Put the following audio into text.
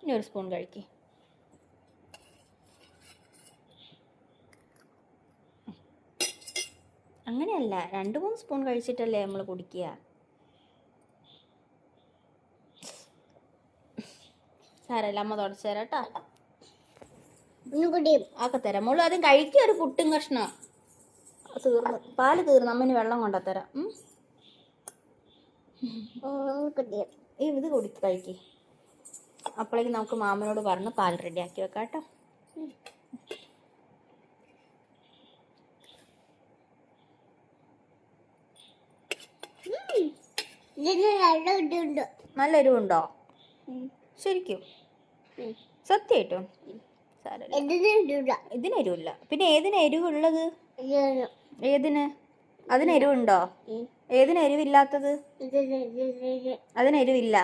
ഇനി ഒരു സ്പൂൺ കഴിക്ക്. അങ്ങനെയല്ല, 2-3 സ്പൂൺ കഴിച്ചിട്ടല്ലേ നമ്മൾ കുടിക്കുക. സാരല്ല, അമ്മ തുടച്ചു തരാം കേട്ടോ. ആക്കെ തരാം മോള്. ആദ്യം കഴിക്കുക ഒരു പുട്ടും കഷ്ണം. തീർന്നു, പാല് തീർന്നു. അമ്മന് വെള്ളം കൊണ്ടുത്തരാം. ഇത് കഴിക്ക്. അപ്പോഴേക്കും നമുക്ക് മാമനോട് പറഞ്ഞ് പാൽ റെഡിയാക്കി വെക്കാം കേട്ടോ. നല്ല എരിവുണ്ടോ? ശരിക്കും സത്യമായിട്ടും? ഇതിന് എരിവില്ല. പിന്നെ ഏതിന് എരിവുള്ളത്? ഏതിന്? അതിന് എരിവുണ്ടോ? ഏതിന് എരിവില്ലാത്തത്? അതിന് എരിവില്ല.